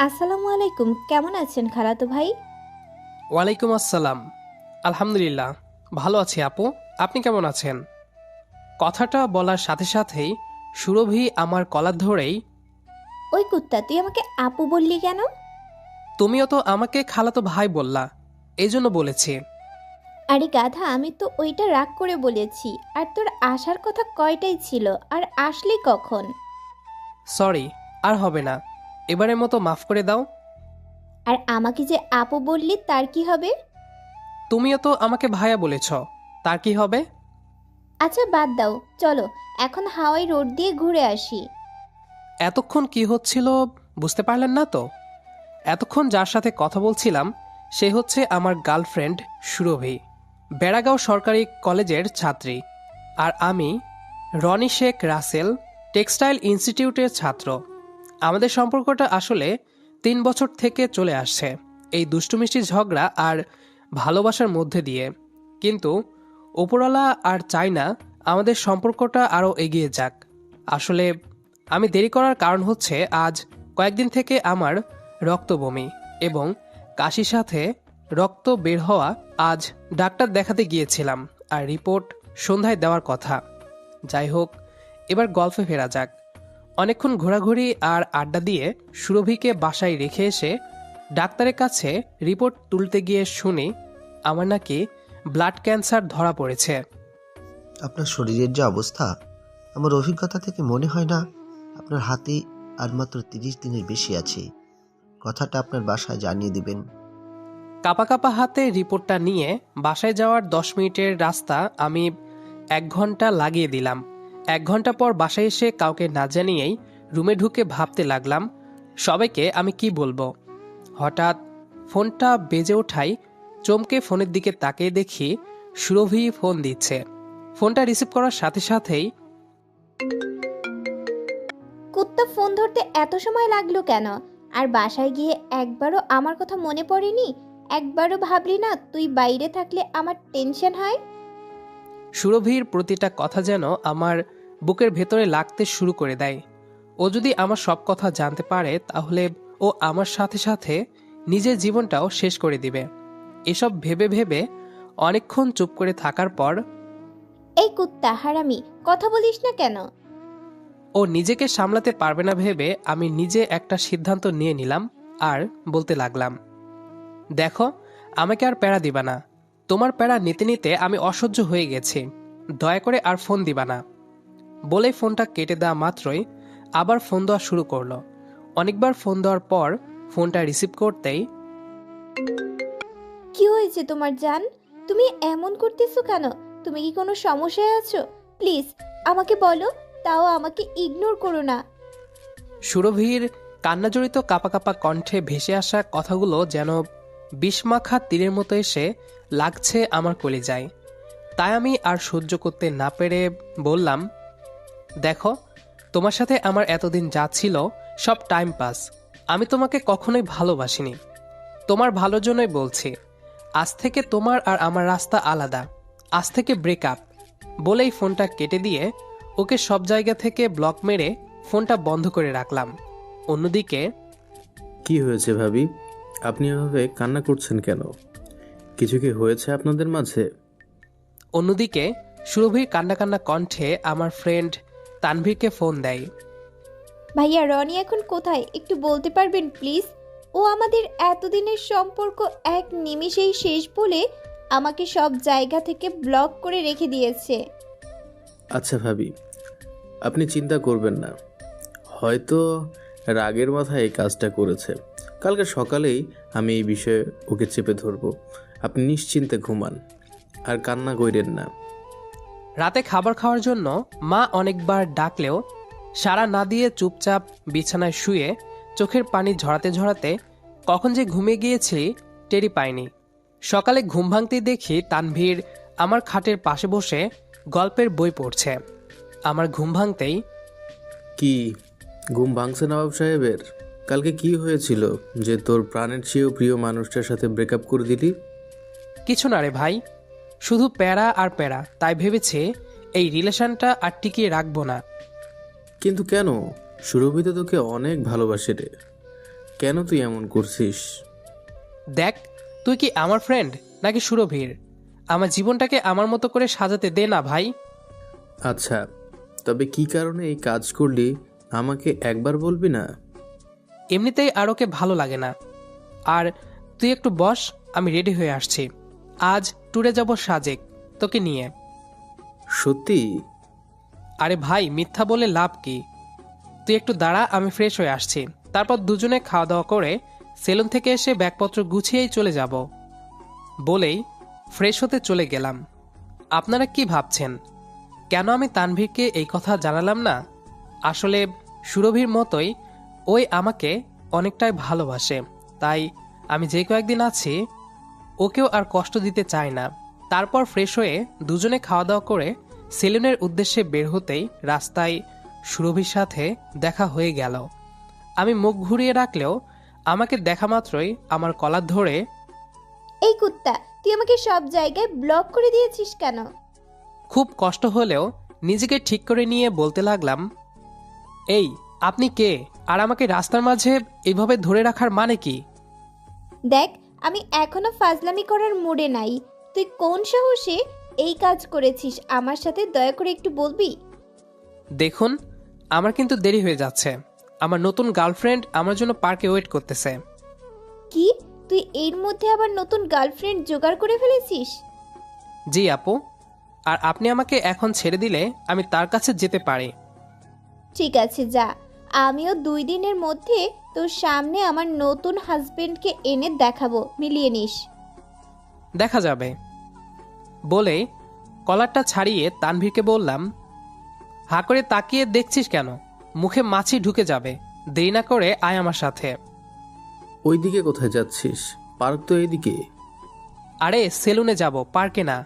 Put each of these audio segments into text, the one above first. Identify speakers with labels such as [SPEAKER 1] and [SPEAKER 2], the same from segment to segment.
[SPEAKER 1] আসসালামু আলাইকুম, কেমন আছেন খালাতো ভাই?
[SPEAKER 2] ওয়ালাইকুম আসসালাম। আলহামদুলিল্লাহ, ভালো আছি আপু। আপনি কেমন আছেন? কথাটা বলার সাথে সাথেই সুরভি আমার কলার ধরেই,
[SPEAKER 1] ওই কুত্তা, তুই আমাকে আপু বললি কেন?
[SPEAKER 2] তুমিও তো আমাকে খালাতো ভাই বললা, এই জন্য বলেছি।
[SPEAKER 1] আরে গাধা, আমি তো ওইটা রাগ করে বলেছি। আর তোর আসার কথা কয়টাই ছিল, আর আসলি কখন?
[SPEAKER 2] সরি, আর হবে না, এবারের মতো মাফ করে দাও।
[SPEAKER 1] আর আমাকে যে আপু বললি তার কি হবে?
[SPEAKER 2] তুমিও তো আমাকে ভাইয়া বলেছ, তার কি হবে?
[SPEAKER 1] আচ্ছা বাদ দাও, চলো এখন হাওয়াই রোড দিয়ে ঘুরে আসি।
[SPEAKER 2] এতক্ষণ কি হচ্ছিল বুঝতে পারলেন না তো? এতক্ষণ যার সাথে কথা বলছিলাম সে হচ্ছে আমার গার্লফ্রেন্ড সুরভি, বেড়াগাঁও সরকারি কলেজের ছাত্রী। আর আমি রনি শেখ রাসেল, টেক্সটাইল ইনস্টিটিউটের ছাত্র। আমাদের সম্পর্কটা আসলে 3 বছর থেকে চলে আসছে এই দুষ্টুমিষ্টি ঝগড়া আর ভালোবাসার মধ্যে দিয়ে। কিন্তু ওপরওয়ালা আর চাই না আমাদের সম্পর্কটা আরও এগিয়ে যাক। আসলে আমি দেরি করার কারণ হচ্ছে আজ কয়েকদিন থেকে আমার রক্ত বমি এবং কাশির সাথে রক্ত বের হওয়া। আজ ডাক্তার দেখাতে গিয়েছিলাম আর রিপোর্ট সন্ধ্যায় দেওয়ার কথা। যাই হোক, এবার গল্পে ফেরা যাক। অনেকক্ষণ ঘোরাঘুরি আর আড্ডা দিয়ে সুরভিকে বাসায় রেখে এসে ডাক্তারের কাছে রিপোর্ট তুলতে গিয়ে শুনি আমার নাকি ব্লাড ক্যান্সার ধরা পড়েছে।
[SPEAKER 3] আপনার শরীরের যে অবস্থা, আমার অভিজ্ঞতা থেকে মনে হয় না আপনার হাতে আর মাত্র 30 দিনের বেশি আছে। কথাটা আপনার বাসায় জানিয়ে দিবেন।
[SPEAKER 2] কাপা কাপা হাতে রিপোর্টটা নিয়ে বাসায় যাওয়ার 10 মিনিটের রাস্তা আমি 1 ঘন্টা লাগিয়ে দিলাম। 1 ঘন্টা পর বাসায় এসে কাউকে না জানিয়েই রুমে ঢুকে ভাবতে লাগলাম সবাইকে আমি কি বলবো। হঠাৎ ফোনটা বেজে ওঠাই চমকে ফোনের দিকে তাকিয়ে দেখি সুরভি ফোন দিচ্ছে। ফোনটা রিসিভ করার সাথে সাথেই,
[SPEAKER 1] কুত্তা, ফোন ধরতে এত সময় লাগলো কেন? আর বাসায় গিয়ে একবারও আমার কথা মনে পড়েনি? একবারও ভাবলি না তুই বাইরে থাকলে আমার টেনশন হয়?
[SPEAKER 2] সুরভির প্রতিটা কথা যেন আমার বুকের ভেতরে লাগতে শুরু করে দেয়। ও যদি আমার সব কথা জানতে পারে তাহলে ও আমার সাথে সাথে নিজের জীবনটাও শেষ করে দিবে। এসব ভেবে ভেবে অনেকক্ষণ চুপ করে থাকার পর
[SPEAKER 1] এই কুত্তা হারামি, কথা বলিস না কেন?
[SPEAKER 2] ও নিজেকে সামলাতে পারবে না ভেবে আমি নিজে একটা সিদ্ধান্ত নিয়ে নিলাম আর বলতে লাগলাম, দেখো, আমাকে আর প্যারা দিবা না। তোমার প্যারা নিতে নিতে আমি অসহ্য হয়ে গেছি। দয়া করে আর ফোন দিবা না। বলে ফোনটা কেটে দেওয়া মাত্রই আবার ফোন দেওয়া শুরু করলো। অনেকবার ফোন দেওয়ার পর ফোনটা রিসিভ করতেই,
[SPEAKER 1] কি হয়েছে তোমার জান? তুমি এমন করতেছো কেন? তুমি কি কোনো সমস্যায় আছো? প্লিজ আমাকে বলো, তাও আমাকে ইগনোর করো না।
[SPEAKER 2] সুরভির কান্নাজড়িত কাপা কাপা কণ্ঠে ভেসে আসা কথাগুলো যেন বিষমাখা তীরের মতো এসে লাগছে আমার কলিজায়। তাই আমি আর সহ্য করতে না পেরে বললাম, দেখো, তোমার সাথে আমার এতদিন যা ছিল সব টাইম পাস। আমি তোমাকে কখনোই ভালোবাসিনি। তোমার ভালোর জন্যই বলছি, আজ থেকে তোমার আর আমার রাস্তা আলাদা। আজ থেকে ব্রেকআপ। বলেই ফোনটা কেটে দিয়ে ওকে সব জায়গা থেকে ব্লক মেরে ফোনটা বন্ধ করে রাখলাম। অন্যদিকে
[SPEAKER 4] কি হয়েছে ভাবি? আপনি এভাবে কান্না করছেন কেন? কিছু কি হয়েছে আপনাদের মাঝে?
[SPEAKER 2] অন্যদিকে সুরভির কান্না কান্না কণ্ঠে আমার ফ্রেন্ড তানভীরকে ফোন দেয়।
[SPEAKER 1] ভাইয়া, রনি এখন কোথায় একটু বলতে পারবেন প্লিজ? ও আমাদের এতদিনের সম্পর্ক এক নিমিষেই শেষ বলে আমাকে সব জায়গা থেকে ব্লক করে রেখে দিয়েছে।
[SPEAKER 4] আচ্ছা ভাবি, আপনি চিন্তা করবেন না। হয়তো রাগের মাথায় এই কাজটা করেছে। কালকে সকালেই আমি এই বিষয়ে ওকে চেপে ধরবো। আপনি নিশ্চিন্তে ঘুমান আর কান্না কইরেন না।
[SPEAKER 2] রাতে খাবার খাওয়ার জন্য মা অনেকবার ডাকলেও সাড়া না দিয়ে চুপচাপ বিছানায় শুয়ে চোখের পানি ঝরাতে ঝরাতে কখন যে ঘুমিয়ে গিয়েছি টেরি পাইনি। সকালে ঘুম ভাঙতেই দেখি তানভীর আমার খাটের পাশে বসে গল্পের বই পড়ছে। আমার ঘুম ভাঙতেই,
[SPEAKER 4] কি ঘুম ভাঙছে নবাব সাহেবের? কালকে কি হয়েছিল যে তোর প্রাণের চেয়েও প্রিয় মানুষটার সাথে ব্রেকআপ করে দিলি?
[SPEAKER 2] কিছু না রে ভাই, শুধু প্যারা আর প্যারা। তাই ভেবেছে এই রিলেশনটা আর টিকিয়ে রাখবো না।
[SPEAKER 4] কিন্তু কেন? সুরভি তো তোকে অনেক ভালোবাসে রে। কেন তুই এমন করছিস?
[SPEAKER 2] দেখ, তুই কি আমার ফ্রেন্ড নাকি সুরভির? আমার জীবনটাকে আমার মতো করে সাজাতে দে না ভাই।
[SPEAKER 4] আচ্ছা, তবে কি কারণে এই কাজ করলি আমাকে একবার বলবি না?
[SPEAKER 2] এমনিতেই আর ওকে ভালো লাগে না। আর তুই একটু বস, আমি রেডি হয়ে আসছি। আজ ট্যুরে যাব সাজেক, তোকে নিয়ে।
[SPEAKER 4] সত্যি?
[SPEAKER 2] আরে ভাই, মিথ্যা বলে লাভ কি? তুই একটু দাঁড়া, আমি ফ্রেশ হয়ে আসছি। তারপর দুজনে খাওয়া দাওয়া করে সেলুন থেকে এসে ব্যাগপত্র গুছিয়েই চলে যাব। বলেই ফ্রেশ হতে চলে গেলাম। আপনারা কি ভাবছেন, কেন আমি তানভীরকে এই কথা জানালাম না? আসলে সুরভির মতোই ওই আমাকে অনেকটাই ভালোবাসে, তাই আমি যে কয়েকদিন আছি ওকেও আর কষ্ট দিতে চাই না। তারপর ফ্রেশ হয়ে দুজনে খাওয়া দাওয়া করে সেলুনের উদ্দেশ্যে বের হতেই রাস্তায় সুরভির সাথে দেখা হয়ে গেল। আমি মুখ ঘুরিয়ে রাখলেও আমাকে দেখা মাত্রই আমার কলার ধরে,
[SPEAKER 1] এই কুত্তা, তুই আমাকে সব জায়গায় ব্লক করে দিয়েছিস কেন?
[SPEAKER 2] খুব কষ্ট হলেও নিজেকে ঠিক করে নিয়ে বলতে লাগলাম, এই আপনি কে, আর আমাকে রাস্তার মাঝে এইভাবে ধরে রাখার মানে কি?
[SPEAKER 1] দেখ, আমি এখনো ফাজলামি করার মুডে নাই। তুই কোন সাহসে এই কাজ করেছিস আমার সাথে, দয়া করে একটু বলবি?
[SPEAKER 2] দেখুন, আমার কিন্তু দেরি হয়ে যাচ্ছে। আমার নতুন গার্লফ্রেন্ড আমার জন্য পার্কে ওয়েট করতেছে।
[SPEAKER 1] কি, তুই এর মধ্যে আবার নতুন গার্লফ্রেন্ড জোগাড় করে ফেলেছিস?
[SPEAKER 2] জি আপু, আর আপনি আমাকে এখন ছেড়ে দিলে আমি তার কাছে যেতে পারি।
[SPEAKER 1] ঠিক আছে, যা। আমিও 2 দিনের মধ্যে তোর সামনে আমার নতুন হাজবেন্ডকে এনে দেখাবো, মিলিয়ে নিস।
[SPEAKER 2] দেখা যাবে। বলে কলারটা ছাড়িয়ে তানভীরকে বললাম, হা করে তাকিয়ে দেখছিস কেন? মুখে মাছি ঢুকে যাবে। দেরি না করে আয় আমার সাথে।
[SPEAKER 4] ওইদিকে কোথায় যাচ্ছিস? পার্ক তো এইদিকে।
[SPEAKER 2] আরে সেলুনে যাব, পার্কে না।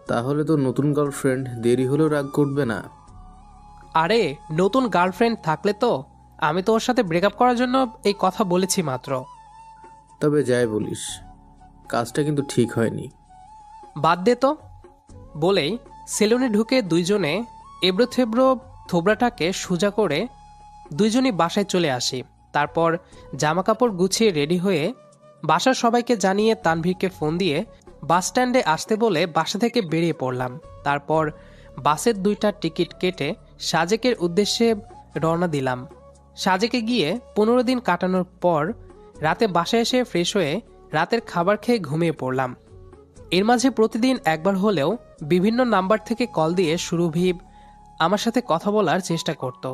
[SPEAKER 4] তাহলে তো নতুন গার্লফ্রেন্ড দেরি হলেও রাগ করবে না।
[SPEAKER 2] আরে নতুন গার্লফ্রেন্ড থাকলে তো আমি তো ওর সাথে ব্রেকআপ করার জন্য এই কথা বলেছি মাত্র।
[SPEAKER 4] তবে যাই বলিস, কাজটা কিন্তু ঠিক হয়নি।
[SPEAKER 2] বাদ দে তো। বলেই সেলুনে ঢুকে দুইজনে এবড়ো থেবড়ো থোবড়াটাকে সোজা করে দুইজনই বাসায় চলে আসি। তারপর জামা কাপড় গুছিয়ে রেডি হয়ে বাসার সবাইকে জানিয়ে তানভীরকে ফোন দিয়ে বাস স্ট্যান্ডে আসতে বলে বাসা থেকে বেরিয়ে পড়লাম। তারপর বাসের 2টা টিকিট কেটে সাজেকের উদ্দেশ্যে রওনা দিলাম। সাজেকে গিয়ে 15 দিন কাটানোর পর রাতে বাসায় এসে ফ্রেশ হয়ে রাতের খাবার খেয়ে ঘুমিয়ে পড়লাম। এর মাঝে প্রতিদিন একবার হলেও বিভিন্ন নাম্বার থেকে কল দিয়ে সুরভি আমার সাথে কথা বলার চেষ্টা করত,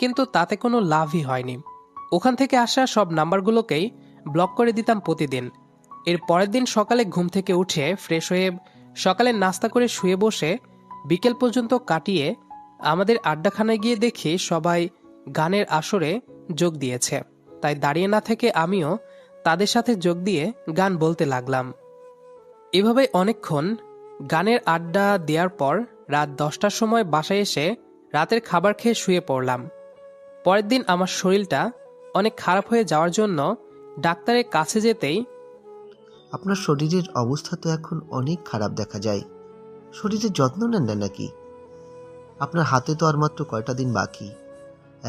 [SPEAKER 2] কিন্তু তাতে কোনো লাভই হয়নি। ওখান থেকে আসা সব নাম্বারগুলোকেই ব্লক করে দিতাম প্রতিদিন। এর পরের দিন সকালে ঘুম থেকে উঠে ফ্রেশ হয়ে সকালে নাস্তা করে শুয়ে বসে বিকেল পর্যন্ত কাটিয়ে আমাদের আড্ডাখানায় গিয়ে দেখি সবাই গানের আসরে যোগ দিয়েছে। তাই দাঁড়িয়ে না থেকে আমিও তাদের সাথে যোগ দিয়ে গান বলতে লাগলাম। এভাবে অনেকক্ষণ গানের আড্ডা দেওয়ার পর রাত 10টার সময় বাসায় এসে রাতের খাবার খেয়ে শুয়ে পড়লাম। পরের দিন আমার শরীরটা অনেক খারাপ হয়ে যাওয়ার জন্য ডাক্তারের কাছে যেতেই,
[SPEAKER 3] আপনার শরীরের অবস্থা তো এখন অনেক খারাপ দেখা যায়। শরীরের যত্ন নেন না নাকি? আপনার হাতে তো আর মাত্র কয়টা দিন বাকি।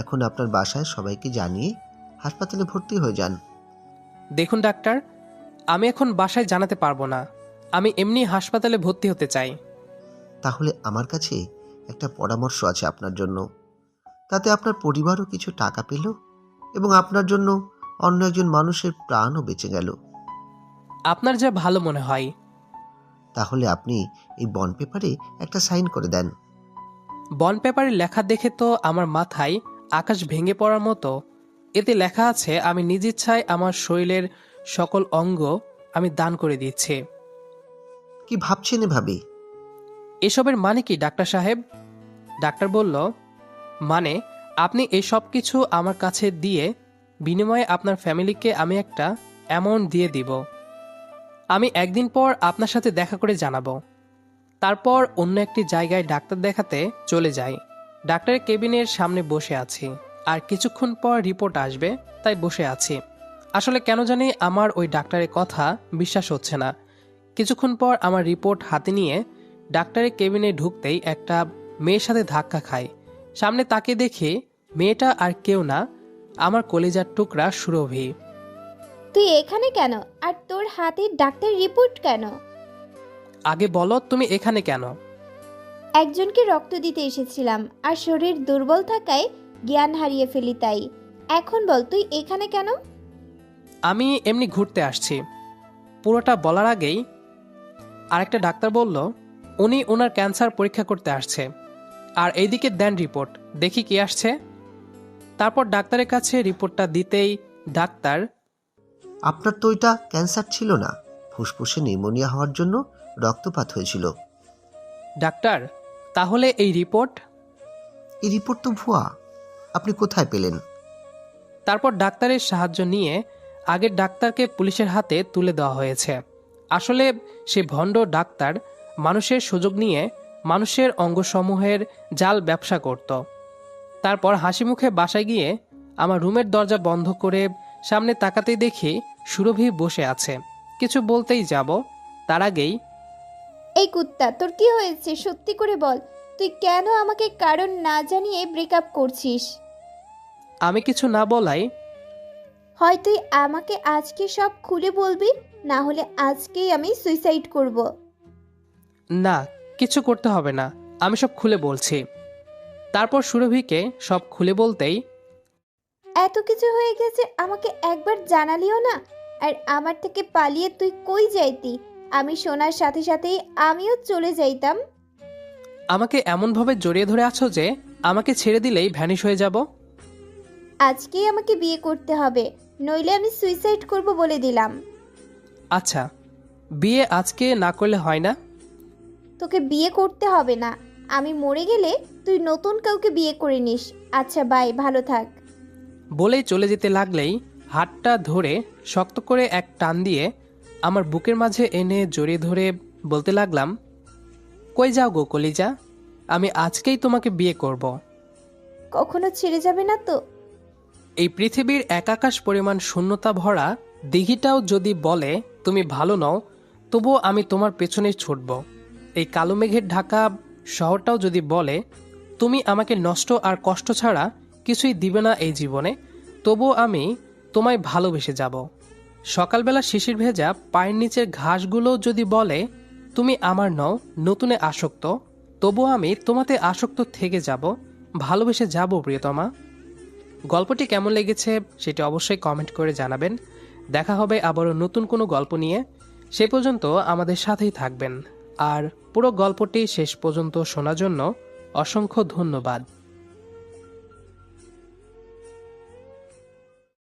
[SPEAKER 3] এখন আপনার বাসায় সবাইকে জানিয়ে হাসপাতালে ভর্তি হয়ে যান।
[SPEAKER 2] দেখুন ডাক্তার, আমি এখন বাসায় জানাতে পারবো না। আমি এমনি হাসপাতালে ভর্তি হতে চাই।
[SPEAKER 3] তাহলে আমার কাছে একটা পরামর্শ আছে আপনার জন্য। তাতে আপনার পরিবারও কিছু টাকা পেল এবং আপনার জন্য অন্য একজন মানুষের প্রাণও বেঁচে গেল।
[SPEAKER 2] আপনার যা ভালো মনে হয়।
[SPEAKER 3] তাহলে আপনি এই বন্ড পেপারে একটা সাইন করে দেন।
[SPEAKER 2] বন্ড পেপারে লেখা দেখে তো আমার মাথায় আকাশ ভেঙে পড়ার মতো। এতে লেখা আছে আমি নিজ ইচ্ছায় আমার শরীরের সকল অঙ্গ আমি দান করে দিচ্ছি।
[SPEAKER 3] কি ভাবছেন এভাবে?
[SPEAKER 2] এসবের মানে কি ডাক্তার সাহেব? ডাক্তার বলল, মানে আপনি এই সব কিছু আমার কাছে দিয়ে বিনিময়ে আপনার ফ্যামিলিকে আমি একটা অ্যামাউন্ট দিয়ে দিব। আমি একদিন পর আপনার সাথে দেখা করে জানাবো। তারপর অন্য একটি জায়গায় ডাক্তার দেখাতে চলে যাই। ডাক্তারের কেবিনের সামনে বসে আছি, আর কিছুক্ষণ পর রিপোর্ট আসবে, তাই বসে আছি। আসলে কেন জানি আমার ওই ডাক্তারের কথা বিশ্বাস হচ্ছে না। কিছুক্ষণ পর আমার রিপোর্ট হাতে নিয়ে ডাক্তারের কেবিনে ঢুকতেই একটা মেয়ের সাথে ধাক্কা খাই। সামনে তাকে দেখে মেয়েটা আর কেউ না, আমার কলিজার টুকরা সুরভি।
[SPEAKER 1] তুই এখানে কেন? আর তোর হাতে ডাক্তার রিপোর্ট কেন?
[SPEAKER 2] আগে বলো তুমি এখানে কেন?
[SPEAKER 1] একজনকে রক্ত দিতে এসেছিলাম, আর শরীর দুর্বল থাকায় জ্ঞান হারিয়ে ফেলি তাই। এখন বল তুই এখানে কেন?
[SPEAKER 2] আমি এমনি ঘুরতে আসছি। পুরোটা বলার আগেই আরেকটা ডাক্তার বলল উনি ওনার ক্যান্সার পরীক্ষা করতে আসছে, আর এইদিকে দেন রিপোর্ট, দেখি কি আসছে। তারপর ডাক্তারের কাছে রিপোর্টটা দিতেই ডাক্তার,
[SPEAKER 3] আপনার তো ওইটা ক্যান্সার ছিল না, ফুসফুসে নিউমোনিয়া হওয়ার জন্য রক্তপাত হয়েছিল।
[SPEAKER 2] ডাক্তার তাহলে এই রিপোর্ট?
[SPEAKER 3] এই রিপোর্ট তো ভুয়া, আপনি কোথায় পেলেন?
[SPEAKER 2] তারপর ডাক্তারের সাহায্য নিয়ে আগের ডাক্তারকে পুলিশের হাতে তুলে দেওয়া হয়েছে। আসলে সে ভণ্ড ডাক্তার মানুষের সুযোগ নিয়ে মানুষের অঙ্গসমূহের জাল ব্যবসা করত। তারপর হাসি মুখে বাসায় গিয়ে আমার রুমের দরজা বন্ধ করে সামনে তাকাতেই দেখি সুরভি বসে আছে। কিছু বলতেই যাব, তার আগেই,
[SPEAKER 1] এই কুত্তা, তোর কি হয়েছে? সত্যি করে বল, তুই কেন আমাকে কারণ না জানিয়ে ব্রেকআপ করছিস?
[SPEAKER 2] আমি কিছু না বলাই,
[SPEAKER 1] হয় তুই আমাকে আজকে সব খুলে বলবি, না হলে আজকেই আমি সুইসাইড করব।
[SPEAKER 2] না কিছু করতে হবে না, আমি সব খুলে বলছি। তারপর সুরভিকে সব খুলে বলতেই,
[SPEAKER 1] এত কিছু হয়ে গেছে, আমাকে একবার জানালিও না। আর আমার থেকে পালিয়ে তুই কই যাইতি? আমি শোনার সাথে সাথেই আমিও চলে যাইতাম।
[SPEAKER 2] আমাকে এমনভাবে জড়িয়ে ধরে আছো যে আমাকে ছেড়ে দিলেই ভ্যানিশ হয়ে যাব।
[SPEAKER 1] আজকেই আমাকে বিয়ে করতে হবে, নইলে আমি সুইসাইড করব বলে দিলাম।
[SPEAKER 2] আচ্ছা, বিয়ে আজকে না করলে হয় না?
[SPEAKER 1] তোকে বিয়ে করতে হবে না, আমি মরে গেলে তুই নতুন কাউকে বিয়ে করে নিস। আচ্ছা বাই, ভালো থাক।
[SPEAKER 2] বলেই চলে যেতে লাগলেই হাতটা ধরে শক্ত করে এক টান দিয়ে আমার বুকের মাঝে এনে জড়িয়ে ধরে বলতে লাগলাম, কই যাও গো কলিজা, আমি আজকেই তোমাকে বিয়ে করব।
[SPEAKER 1] কখনো ছেড়ে যাবে না তো?
[SPEAKER 2] এই পৃথিবীর একাকাশ পরিমাণ শূন্যতা ভরা দিঘিটাও যদি বলে তুমি ভালো নও, তবুও আমি তোমার পেছনে ছুটব। এই কালো মেঘের ঢাকা শহরটাও যদি বলে তুমি আমাকে নষ্ট আর কষ্ট ছাড়া কিছুই দিবে না এই জীবনে, তবুও আমি তোমায় ভালোবেসে যাব। সকালবেলা শিশির ভেজা পায়ের নিচের ঘাসগুলো যদি বলে তুমি আমার নও, নতুনে আসক্ত, তবুও আমি তোমাতে আসক্ত থেকে যাব, ভালোবেসে যাব প্রিয়তমা। গল্পটি কেমন লেগেছে সেটি অবশ্যই কমেন্ট করে জানাবেন। দেখা হবে আবারও নতুন কোনো গল্প নিয়ে। সে পর্যন্ত আমাদের সাথেই থাকবেন। আর পুরো গল্পটি শেষ পর্যন্ত শোনার জন্য অসংখ্য ধন্যবাদ।